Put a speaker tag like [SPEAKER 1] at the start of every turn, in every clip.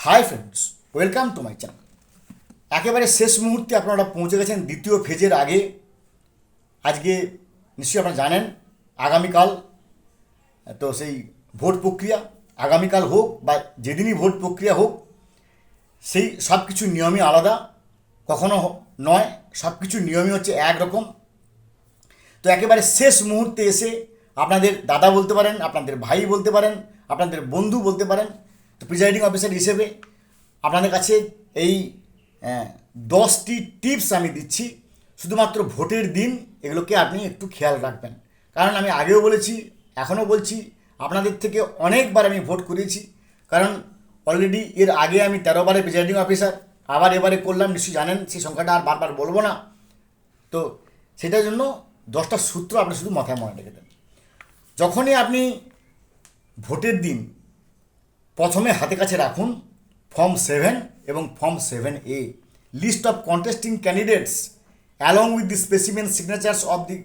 [SPEAKER 1] Hi friends, welcome to my channel. একেবারে শেষ মুহূর্তে আপনারা পৌঁছে গেছেন দ্বিতীয় ফেজের আগে। আজকে নিশ্চয়ই আপনারা জানেন আগামীকাল তো সেই ভোট প্রক্রিয়া, আগামীকাল হোক বা যেদিনই ভোট প্রক্রিয়া হোক, সেই সব কিছু নিয়মই আলাদা, কখনো নয়, সব কিছু নিয়মই হচ্ছে একরকম। তো একেবারে শেষ মুহূর্তে এসে আপনাদের দাদা বলতে পারেন, আপনাদের ভাই বলতে পারেন, আপনাদের বন্ধু বলতে পারেন, তো প্রিজাইডিং অফিসার হিসেবে আপনাদের কাছে এই 10টি টিপস আমি দিচ্ছি। শুধুমাত্র ভোটের দিন এগুলোকে আপনি একটু খেয়াল রাখবেন, কারণ আমি আগেও বলেছি, এখনও বলছি, আপনাদের থেকে অনেকবার আমি ভোট করিয়েছি। কারণ অলরেডি এর আগে আমি 13বারে প্রিজাইডিং অফিসার, আবার এবারে করলাম, নিশ্চয়ই জানেন, সেই সংখ্যাটা আর বারবার বলবো না। তো সেটার জন্য 10টা সূত্র আপনি শুধু মাথায় মনে রেখে দেন। যখনই আপনি ভোটের দিন প্রথমে হাতে কাছে রাখুন ফর্ম 7 এবং form 7A, list of contesting candidates along with the specimen signatures of the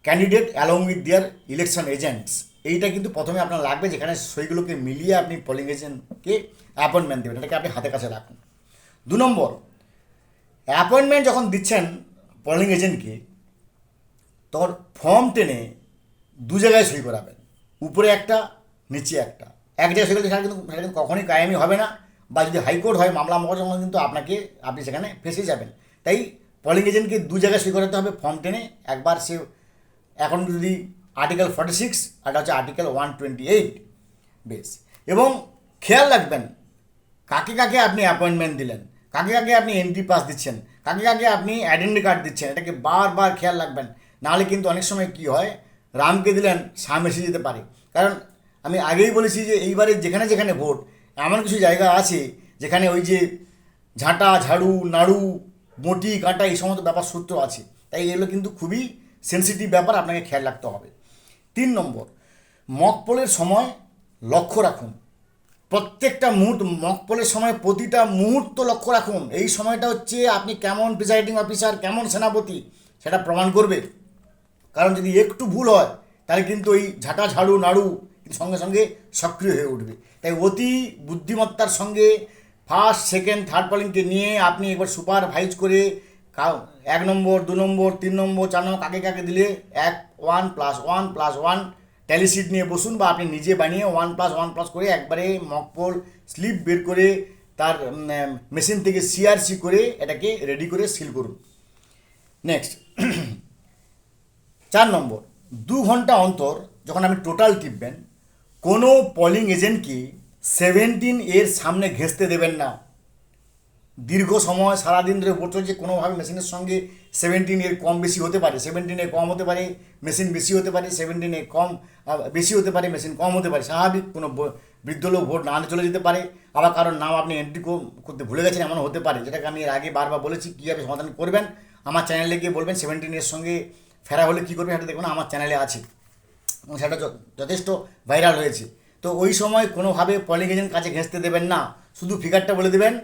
[SPEAKER 1] candidate along with their election agents. এইটা কিন্তু প্রথমে আপনার লাগবে, যেখানে সেইগুলোকে মিলিয়ে আপনি পোলিং এজেন্টকে অ্যাপয়েন্টমেন্ট দেবেন, এটাকে আপনি হাতে কাছে রাখুন। 2 নম্বর, অ্যাপয়েন্টমেন্ট যখন দিচ্ছেন পোলিং এজেন্টকে, তখন ফর্ম টেনে 2 জায়গায় সই করাবেন, উপরে একটা, নিচে একটা। এক জায়গায় সই করলে সেটা কিন্তু কখনোই কায়েমি হবে না, বা যদি হাইকোর্ট হয় মামলা মোকদ্দমা কিন্তু আপনি সেখানে ফেঁসে যাবেন। তাই পোলিং এজেন্টকে 2 জায়গায় সই করাতে হবে ফর্ম টেনে। একবার সে এখন যদি আর্টিকেল 46 আর হচ্ছে আর্টিকেল 128, বেশ। এবং খেয়াল রাখবেন কাকে কাকে আপনি অ্যাপয়েন্টমেন্ট দিলেন, কাকে কাকে আপনি এন্ট্রি পাস দিচ্ছেন, কাকে কাকে আপনি আইডেন্টি কার্ড দিচ্ছেন, এটাকে বারবার খেয়াল রাখবেন। নাহলে কিন্তু অনেক সময় কী হয়, রামকে দিলেন শাম এসে যেতে পারে। কারণ আমি আগেই বলেছি যে এইবারে যেখানে যেখানে ভোট, এমন কিছু জায়গা আছে যেখানে ওই যে ঝাঁটা, ঝাড়ু, নাড়ু, বটি, কাঁটা, এই সমস্ত ব্যাপার সূত্র আছে। তাই এগুলো কিন্তু খুবই সেন্সিটিভ ব্যাপার, আপনাকে খেয়াল রাখতে হবে। 3 নম্বর, মক পোলের সময় লক্ষ্য রাখুন। প্রত্যেকটা মুহূর্ত মক পোলের সময় প্রতিটা মুহূর্ত লক্ষ্য রাখুন। এই সময়টা হচ্ছে আপনি কেমন প্রিজাইডিং অফিসার, কেমন সেনাপতি, সেটা প্রমাণ করবে। কারণ যদি একটু ভুল হয় তাহলে কিন্তু ওই ঝাঁটা, ঝাড়ু, নাড়ু সঙ্গে সঙ্গে সক্রিয় হয়ে উঠবে। তাই অতি বুদ্ধিমত্তার সঙ্গে ফার্স্ট, সেকেন্ড, থার্ড পোলিংকে নিয়ে আপনি একবার সুপারভাইজ করে 1 নম্বর, 2 নম্বর, 3 নম্বর, 4 নম্বর কাকে কাকে দিলে 1+1+1 ট্যালি শিট নিয়ে বসুন, বা আপনি নিজে বানিয়ে 1+1+ করে একবারে মক পোল স্লিপ বের করে তার মেশিন থেকে সিআরসি করে এটাকে রেডি করে সিল করুন। নেক্সট 4 নম্বর, 2 ঘন্টা অন্তর যখন আপনি টোটাল টিপবেন, কোনো পোলিং এজেন্টকে 17 এর সামনে ঘেঁষতে দেবেন না। দীর্ঘ সময় সারাদিন ধরে ভোট চলছে, কোনোভাবে মেশিনের সঙ্গে 17 এর কম বেশি হতে পারে, 17 এর কম হতে পারে, মেশিন বেশি হতে পারে, 17 এর কম বেশি হতে পারে, মেশিন কম হতে পারে, স্বাভাবিক। কোনো বৃদ্ধ লোক ভোট না চলে যেতে পারে, আবার কারোর নাম আপনি এন্ট্রি করতে ভুলে গেছেন, এমন হতে পারে, যেটাকে আমি এর আগে বারবার বলেছি কীভাবে সমাধান করবেন। আমার চ্যানেলে গিয়ে বলবেন 17 এর সঙ্গে ফেরা হলে কী করবেন, সেটা দেখবেন আমার চ্যানেলে আছে এবং সেটা যথেষ্ট ভাইরাল হয়েছে। তো ওই সময় কোনোভাবে পোলিং এজেন্ট কাছে ঘেঁষতে দেবেন না, শুধু ফিগারটা বলে দেবেন,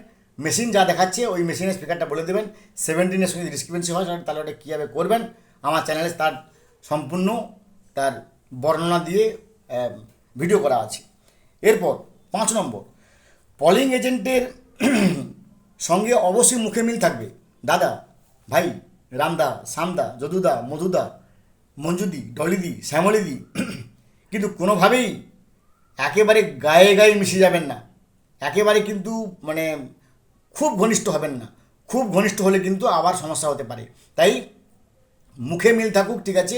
[SPEAKER 1] মেশিন যা দেখাচ্ছে ওই মেশিনের ফিগারটা বলে দেবেন। 17 এর সঙ্গে ডিসক্রিপেন্সি হয় তাহলে ওটা কীভাবে করবেন আমার চ্যানেলে তার সম্পূর্ণ তার বর্ণনা দিয়ে ভিডিও করা আছে। এরপর 5 নম্বর, পোলিং এজেন্টের সঙ্গে অবশ্যই মুখে মিল থাকবে। দাদা, ভাই, রামদা, শ্যামদা, যদুদা, মধুদা, মঞ্জুদি, ডলিদি, শ্যামলিদি, কিন্তু কোনোভাবেই একেবারে গায়ে গায়ে মিশে যাবেন না, একেবারে কিন্তু মানে খুব ঘনিষ্ঠ হবেন না। খুব ঘনিষ্ঠ হলে কিন্তু আবার সমস্যা হতে পারে। তাই মুখে মিল থাকুক, ঠিক আছে,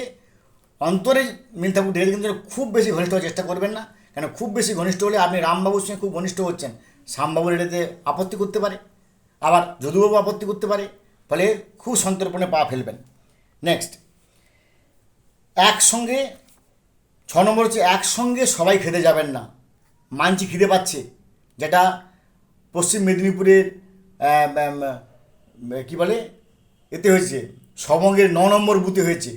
[SPEAKER 1] অন্তরে মিল থাকুক, ঠিক আছে, কিন্তু খুব বেশি ঘনিষ্ঠ হওয়ার চেষ্টা করবেন না। কেন খুব বেশি ঘনিষ্ঠ হলে আপনি রামবাবুর সঙ্গে খুব ঘনিষ্ঠ হচ্ছেন, শ্যামবাবুর এটাতে আপত্তি করতে পারে, আবার যদুবাবু আপত্তি করতে পারে, ফলে খুব সন্তর্পণে পা ফেলবেন। নেক্সট, একসঙ্গে 6 নম্বর হচ্ছে একসঙ্গে সবাই খেতে যাবেন না। মানছি খিদে পাচ্ছে, যেটা পশ্চিম মেদিনীপুরের কী বলে এতে হয়েছে, সবঙ্গের 9 নম্বর বুথে হয়েছে।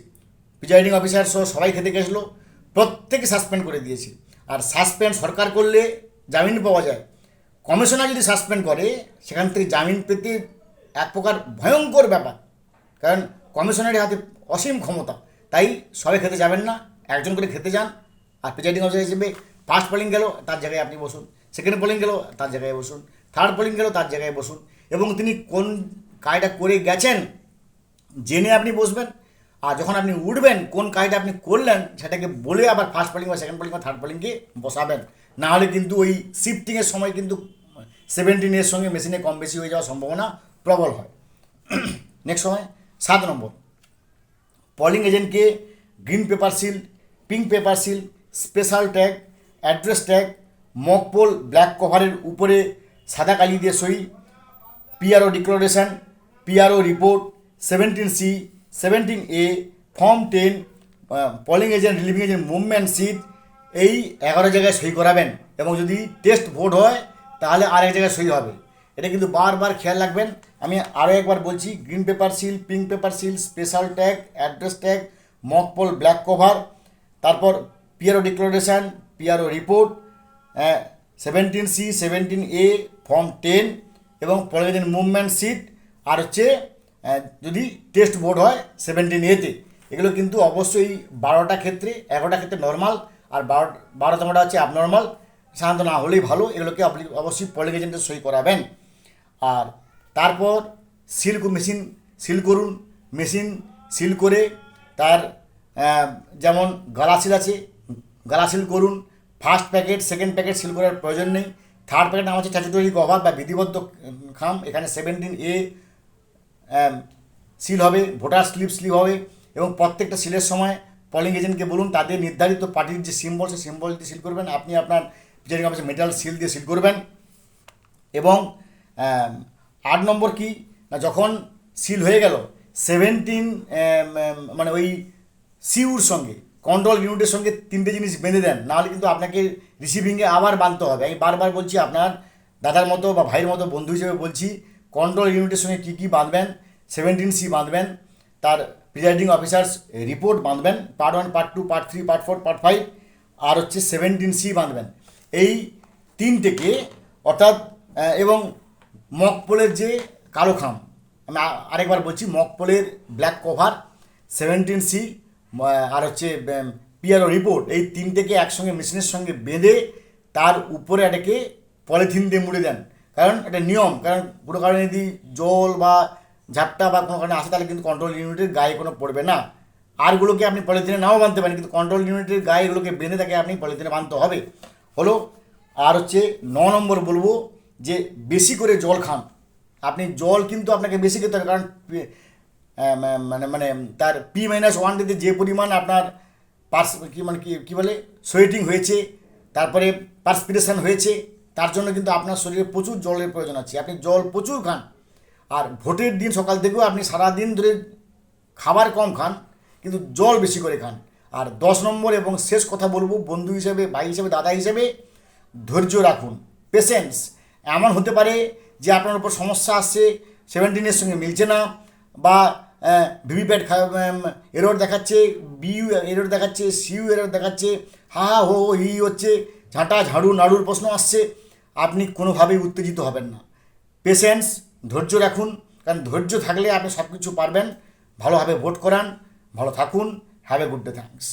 [SPEAKER 1] প্রিজাইডিং অফিসার সহ সবাই খেতে গেছিলো, প্রত্যেকে সাসপেন্ড করে দিয়েছে। আর সাসপেন্ড সরকার করলে জামিন পাওয়া যায়, কমিশনার যদি সাসপেন্ড করে সেখান থেকে জামিন পেতে এক প্রকার ভয়ঙ্কর ব্যাপার, কারণ কমিশনারের হাতে অসীম ক্ষমতা। তাই সবাই খেতে যাবেন না, একজন করে খেতে যান। আর প্রিজাইডিং অফিসার হিসেবে ফার্স্ট পোলিং গেল, তার জায়গায় আপনি বসুন, সেকেন্ড পোলিং গেল তার জায়গায় বসুন, থার্ড পোলিং গেল তার জায়গায় বসুন, এবং তিনি কোন কাজটা করে গেছেন জেনে আপনি বসবেন। আর যখন আপনি উঠবেন কোন কাজটা আপনি করলেন সেটাকে বলে আবার ফার্স্ট পোলিং বা সেকেন্ড পোলিং বা থার্ড পোলিংকে বসাবেন। না হলে কিন্তু ওই শিফটিংয়ের সময় কিন্তু 17 সঙ্গে মেশিনে কম বেশি হয়ে যাওয়ার সম্ভাবনা প্রবল হয়। নেক্সট সময় 7 নম্বর, পলিং এজেন্টকে green paper seal, pink paper seal, special tag, address tag, mock poll black কভারের উপরে সাদা কালি দিয়ে সই, PRO declaration, PRO report, 17C, 17A, form 10, polling agent relieving agent movement sheet, এই 11 জায়গায় সই করাবেন। এবং যদি টেস্ট ভোট হয় তাহলে আরেক জায়গায় সই হবে। এটা কিন্তু বারবার খেয়াল রাখবেন। আমি আরও একবার বলছি, green paper seal, pink paper seal, special tag, address tag, mock poll black cover, তারপর PRO declaration, PRO report, 17C, 17A, form 10 এবং পলিং এজেন্ট মুভমেন্ট সিট, আর হচ্ছে যদি টেস্ট ভোট হয় 17A-তে। এগুলো কিন্তু অবশ্যই 12টা ক্ষেত্রে, 11টা ক্ষেত্রে নর্মাল, আর 12তমটা হচ্ছে অ্যাবনর্মাল, সাধারণত না হলেই ভালো। এগুলোকে আপনি অবশ্যই পলিং এজেন্টে সই করাবেন। আর তারপর মেশিন সিল করুন। মেশিন সিল করে তার যেমন গালা সিল আছে, গালা সিল করুন। First packet second packet seal করার প্রয়োজন নেই। থার্ড প্যাকেট নাম হচ্ছে স্ট্যাচুটরি কভার বা বিধিবদ্ধ খাম, এখানে 17A সিল হবে, ভোটার স্লিপ হবে। এবং প্রত্যেকটা সিলের সময় পলিং এজেন্টকে বলুন তাদের নির্ধারিত পার্টির যে সিম্বল, সেই সিম্বল দিয়ে সিল করবেন। আপনি আপনার প্রিজাইডিং অফিসে মেটাল সিল দিয়ে সিল করবেন। এবং 8 নম্বর কি না, যখন সিল হয়ে গেল 17 মানে ওই সিউর সঙ্গে, কন্ট্রোল ইউনিটের সঙ্গে 3টে জিনিস বেঁধে দেন, নাহলে কিন্তু আপনাকে রিসিভিংয়ে আবার বাঁধতে হবে। আমি বারবার বলছি, আপনার দাদার মতো বা ভাইয়ের মতো বন্ধু হিসেবে বলছি, কন্ট্রোল ইউনিটের সঙ্গে কী কী বাঁধবেন। 17C বাঁধবেন, তার প্রিজাইডিং অফিসার্স রিপোর্ট বাঁধবেন, part 1, part 2, part 3, part 4, part 5, আর হচ্ছে 17C বাঁধবেন। এই 3টেকে অর্থাৎ এবং মক পোলের যে কালো খাম, আমি আরেকবার বলছি, মক পোলের ব্ল্যাক কভার, 17C, আর হচ্ছে পিআরও রিপোর্ট, এই 3টেকে একসঙ্গে মেশিনের সঙ্গে বেঁধে তার উপরে এটাকে পলিথিন দিয়ে মুড়ে দেন। কারণ এটা নিয়ম, কারণ কোনো কারণে যদি জল বা ঝাপটা বা কোনো কারণে আসে তাহলে কিন্তু কন্ট্রোল ইউনিটের গায়ে কোনো পড়বে না। আরগুলোকে আপনি পলিথিনে নাও বাঁধতে পারেন, কিন্তু কন্ট্রোল ইউনিটের গায়ে এগুলোকে বেঁধে তাকে আপনি পলিথিনে বাঁধতে হবে হলো। আর হচ্ছে 9 নম্বর বলবো যে বেশি করে জল খান। আপনি জল কিন্তু আপনাকে বেশি খেতে হবে, কারণ মানে মানে তার P-1 যে পরিমাণ আপনার কি বলে সোয়েটিং হয়েছে, তারপরে পার্সপিরেশন হয়েছে, তার জন্য কিন্তু আপনার শরীরে প্রচুর জলের প্রয়োজন আছে। আপনি জল প্রচুর খান। আর ভোটের দিন সকাল থেকেও আপনি সারাদিন ধরে খাবার কম খান, কিন্তু জল বেশি করে খান। আর 10 নম্বর এবং শেষ কথা বলবো, বন্ধু হিসেবে, ভাই হিসেবে, দাদা হিসেবে, ধৈর্য রাখুন, পেশেন্স। এমন হতে পারে যে আপনার উপর সমস্যা আসছে, 17-এর সঙ্গে মিলছে না, বা ভিভিপ্যাট এরর দেখাচ্ছে, বিইউ এরর দেখাচ্ছে, সিইউ এরর দেখাচ্ছে, হা হো হি হচ্ছে, ঝাঁটা ঝাড়ু নাড়ুর প্রশ্ন আসছে। আপনি কোনোভাবেই উত্তেজিত হবেন না, পেশেন্স, ধৈর্য রাখুন। কারণ ধৈর্য থাকলে আপনি সব কিছু পারবেন। ভালোভাবে ভোট করান, ভালো থাকুন। Have a good day, thanks.